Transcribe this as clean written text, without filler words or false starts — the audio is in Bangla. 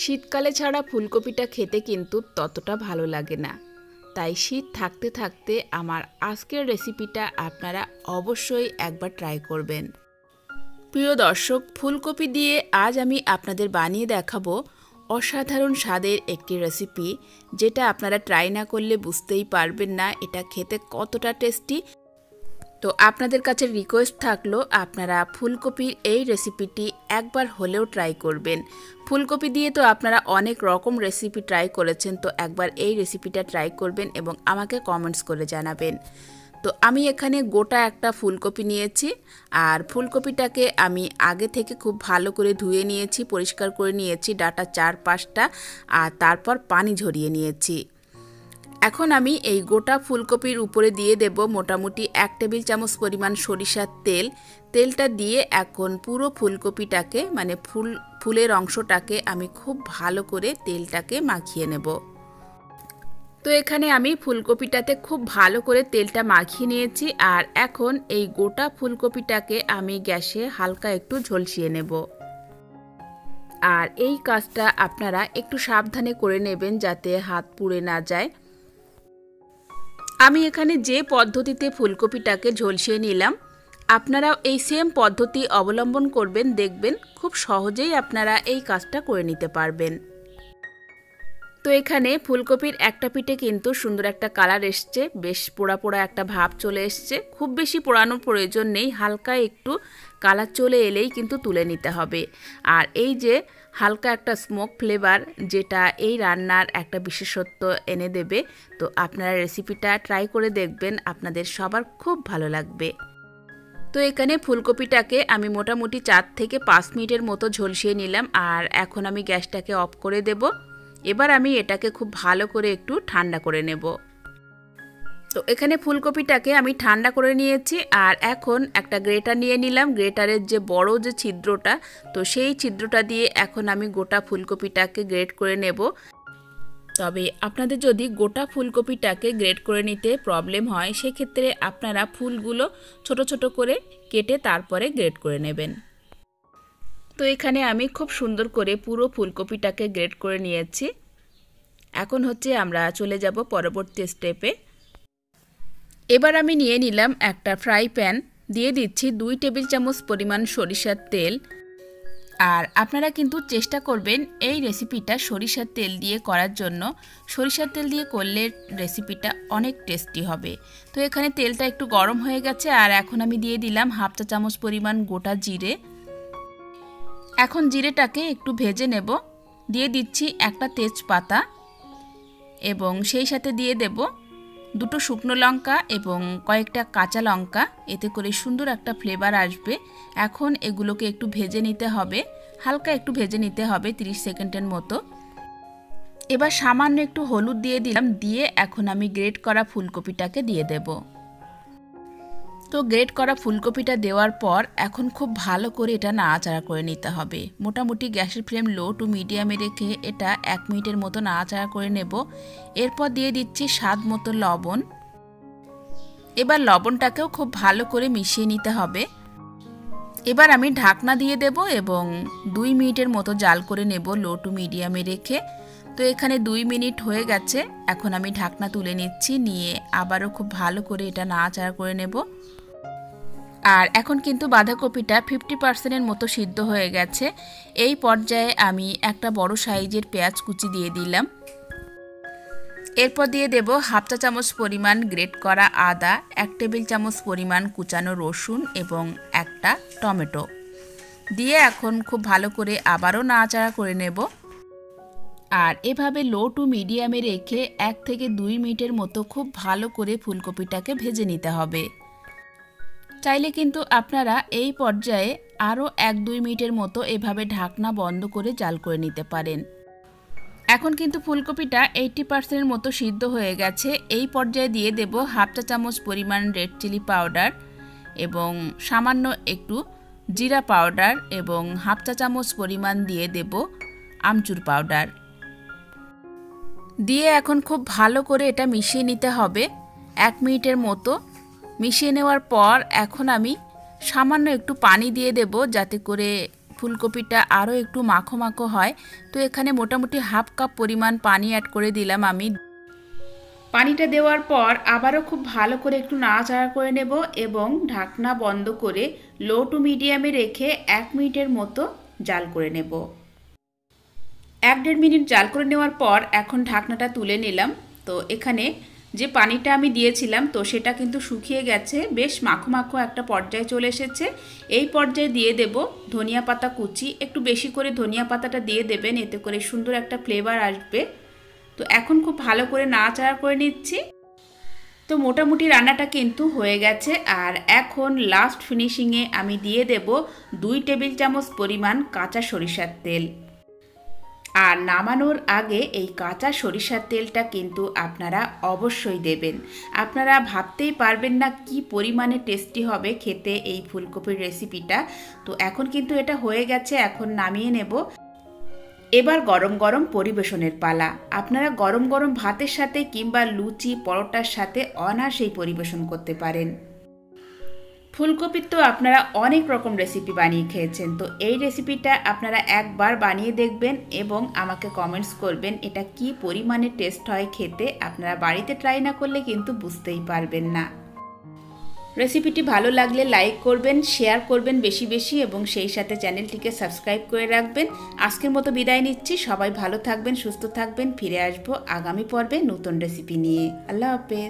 শীতকালে ছাড়া ফুলকপিটা খেতে কিন্তু ততটা ভালো লাগে না। তাই শীত থাকতে থাকতে আমার আজকের রেসিপিটা আপনারা অবশ্যই একবার ট্রাই করবেন। প্রিয় দর্শক, ফুলকপি দিয়ে আজ আমি আপনাদের বানিয়ে দেখাবো অসাধারণ স্বাদের একটি রেসিপি, যেটা আপনারা ট্রাই না করলে বুঝতেই পারবেন না এটা খেতে কতটা টেস্টি। তো আপনাদের কাছে রিকোয়েস্ট থাকলো আপনারা ফুলকপির এই রেসিপিটি একবার হলেও ট্রাই করবেন। ফুলকপি দিয়ে তো আপনারা অনেক রকম রেসিপি ট্রাই করেছেন, তো একবার এই রেসিপিটা ট্রাই করবেন এবং আমাকে কমেন্টস করে জানাবেন। তো আমি এখানে গোটা একটা ফুলকপি নিয়েছি, আর ফুলকপিটাকে আমি আগে থেকে খুব ভালো করে ধুয়ে নিয়েছি, পরিষ্কার করে নিয়েছি ডাটা 4-5টা, আর তারপর পানি ঝরিয়ে নিয়েছি। এখন আমি এই গোটা ফুলকপির উপরে দিয়ে দেব মোটামুটি 1 টেবিল চামচ পরিমাণ সরিষার তেল। তেলটা দিয়ে এখন পুরো ফুলকপিটাকে মানে ফুলের অংশটাকে আমি খুব ভালো করে তেলটাকে মাখিয়ে নেব। তো এখানে আমি ফুলকপিটাতে খুব ভালো করে তেলটা মাখিয়ে নিয়েছি, আর এখন এই গোটা ফুলকপিটাকে আমি গ্যাসে হালকা একটু ঝলসিয়ে নেব। আর এই কাজটা আপনারা একটু সাবধানে করে নেবেন যাতে হাত পুড়ে না যায়। আমি এখানে যে পদ্ধতিতে ফুলকপিটাকে ঝলসিয়ে নিলাম, আপনারাও এই সেম পদ্ধতি অবলম্বন করবেন, দেখবেন খুব সহজেই আপনারা এই কাজটা করে নিতে পারবেন। তো এখানে ফুলকপির একটা পিঠে কিন্তু সুন্দর একটা কালার এসছে, বেশ পোড়া পোড়া একটা ভাব চলে এসছে। খুব বেশি পোড়ানোর প্রয়োজন নেই, হালকা একটু কালার চলে এলেই কিন্তু তুলে নিতে হবে। আর এই যে হালকা একটা স্মোক ফ্লেভার, যেটা এই রান্নার একটা বিশেষত্ব এনে দেবে। তো আপনারা রেসিপিটা ট্রাই করে দেখবেন, আপনাদের সবার খুব ভালো লাগবে। তো এখানে ফুলকপিটাকে আমি মোটামুটি 4 থেকে 5 মিনিটের মতো ঝলসিয়ে নিলাম, আর এখন আমি গ্যাসটাকে অফ করে দেব। এবার আমি এটাকে খুব ভালো করে একটু ঠান্ডা করে নেব। তো এখানে ফুলকপিটাকে আমি ঠান্ডা করে নিয়েছি, আর এখন একটা গ্রেটার নিয়ে নিলাম। গ্রেটারের যে বড় যে ছিদ্রটা, তো সেই ছিদ্রটা দিয়ে এখন আমি গোটা ফুলকপিটাকে গ্রেট করে নেব। তবে আপনাদের যদি গোটা ফুলকপিটাকে গ্রেট করে নিতে প্রবলেম হয়, সেক্ষেত্রে আপনারা ফুলগুলো ছোট ছোট করে কেটে তারপরে গ্রেট করে নেবেন। তো এখানে আমি খুব সুন্দর করে পুরো ফুলকপিটাকে গ্রেট করে নিয়েছি। এখন হচ্ছে আমরা চলে যাব পরবর্তী স্টেপে। এবার আমি নিয়ে নিলাম একটা ফ্রাই প্যান, দিয়ে দিচ্ছি 2 টেবিল চামচ পরিমাণ সরিষার তেল। আর আপনারা কিন্তু চেষ্টা করবেন এই রেসিপিটা সরিষার তেল দিয়ে করার জন্য। সরিষার তেল দিয়ে করলে রেসিপিটা অনেক টেস্টি হবে। তো এখানে তেলটা একটু গরম হয়ে গেছে, আর এখন আমি দিয়ে দিলাম 1/2 চা চামচ পরিমাণ গোটা জিরে। এখন জিরেটাকে একটু ভেজে নেব। দিয়ে দিচ্ছি একটা তেজপাতা, এবং সেই সাথে দিয়ে দেব 2টো শুকনো লঙ্কা এবং কয়েকটা কাঁচা লঙ্কা, এতে করে সুন্দর একটা ফ্লেভার আসবে। এখন এগুলোকে একটু ভেজে নিতে হবে, হালকা একটু ভেজে নিতে হবে 30 সেকেন্ডের মতো। এবার সামান্য একটু হলুদ দিয়ে দিলাম, দিয়ে এখন আমি গ্রেট করা ফুলকপিটাকে দিয়ে দেব। তো গ্রেট করা ফুলকপিটা দেওয়ার পর এখন খুব ভালো করে এটা নাড়াচাড়া করে নিতে হবে। মোটামুটি গ্যাসের ফ্লেম লো টু মিডিয়ামে রেখে এটা 1 মিনিটের মতো নাড়াচাড়া করে নেব। এরপর দিয়ে দিচ্ছি স্বাদ মতো লবণ। এবার লবণটাকেও খুব ভালো করে মিশিয়ে নিতে হবে। এবার আমি ঢাকনা দিয়ে দেব এবং 2 মিনিটের মতো জাল করে নেব লো টু মিডিয়ামে রেখে। তো এখানে 2 মিনিট হয়ে গেছে, এখন আমি ঢাকনা তুলে নিচ্ছি, নিয়ে আবারও খুব ভালো করে এটা নাড়াচাড়া করে নেব। আর এখন কিন্তু বাঁধাকপিটা 50%-এর মতো সিদ্ধ হয়ে গেছে। এই পর্যায়ে আমি একটা বড় সাইজের পেঁয়াজ কুচি দিয়ে দিলাম। এরপর দিয়ে দেব 1/2 চা চামচ পরিমাণ গ্রেট করা আদা, 1 টেবিল চামচ পরিমাণ কুচানো রসুন এবং একটা টমেটো দিয়ে এখন খুব ভালো করে আবারও নাড়াচাড়া করে নেব। আর এভাবে লো টু মিডিয়ামে রেখে 1 থেকে 2 মিনিটের মতো খুব ভালো করে ফুলকপিটাকে ভেজে নিতে হবে। চাইলে কিন্তু আপনারা এই পর্যায়ে আরও 1-2 মিনিটের মতো এভাবে ঢাকনা বন্ধ করে জাল করে নিতে পারেন। এখন কিন্তু ফুলকপিটা 80%-এর মতো সিদ্ধ হয়ে গেছে। এই পর্যায়ে দিয়ে দেব 1/2 চা চামচ পরিমাণ রেড চিলি পাউডার এবং সামান্য একটু জিরা পাউডার, এবং 1/2 চা চামচ পরিমাণ দিয়ে দেব আমচুর পাউডার। দিয়ে এখন খুব ভালো করে এটা মিশিয়ে নিতে হবে 1 মিনিটের মতো। মিশিয়ে নেওয়ার পর এখন আমি সামান্য একটু পানি দিয়ে দেব, যাতে করে ফুলকপিটা আরও একটু মাখো মাখো হয়। তো এখানে মোটামুটি হাফ কাপ পরিমাণ পানি অ্যাড করে দিলাম আমি। পানিটা দেওয়ার পর আবারও খুব ভালো করে একটু নাড়াচাড়া করে নেব এবং ঢাকনা বন্ধ করে লো টু মিডিয়ামে রেখে 1 মিনিটের মতো জাল করে নেব। 1-1.5 মিনিট জাল করে নেওয়ার পর এখন ঢাকনাটা তুলে নিলাম। তো এখানে যে পানিটা আমি দিয়েছিলাম তো সেটা কিন্তু শুকিয়ে গেছে, বেশ মাখো মাখো একটা পর্যায়ে চলে এসেছে। এই পর্যায়ে দিয়ে দেব ধনিয়া পাতা কুচি, একটু বেশি করে ধনিয়া পাতাটা দিয়ে দেবেন, এতে করে সুন্দর একটা ফ্লেভার আসবে। তো এখন খুব ভালো করে নাড়াচাড়া করে নিচ্ছি। তো মোটামুটি রান্নাটা কিন্তু হয়ে গেছে। আর এখন লাস্ট ফিনিশিংয়ে আমি দিয়ে দেব 2 টেবিল চামচ পরিমাণ কাঁচা সরিষার তেল। আর নামানোর আগে এই কাঁচা সরিষার তেলটা কিন্তু আপনারা অবশ্যই দেবেন। আপনারা ভাবতেই পারবেন না কি পরিমাণে টেস্টি হবে খেতে এই ফুলকপির রেসিপিটা। তো এখন কিন্তু এটা হয়ে গেছে, এখন নামিয়ে নেব। এবার গরম গরম পরিবেশনের পালা। আপনারা গরম গরম ভাতের সাথে কিংবা লুচি পরোটার সাথে অনায়াসেই পরিবেশন করতে পারেন। ফুলকপির তো আপনারা অনেক রকম রেসিপি বানিয়ে খেয়েছেন, তো এই রেসিপিটা আপনারা একবার বানিয়ে দেখবেন এবং আমাকে কমেন্টস করবেন এটা কি পরিমাণে টেস্ট হয় খেতে। আপনারা বাড়িতে ট্রাই না করলে কিন্তু বুঝতেই পারবেন না। রেসিপিটি ভালো লাগলে লাইক করবেন, শেয়ার করবেন বেশি বেশি এবং সেই সাথে চ্যানেলটিকে সাবস্ক্রাইব করে রাখবেন। আজকের মতো বিদায় নিচ্ছি। সবাই ভালো থাকবেন, সুস্থ থাকবেন। ফিরে আসবো আগামী পর্বে নতুন রেসিপি নিয়ে। আল্লাহ হাফেজ।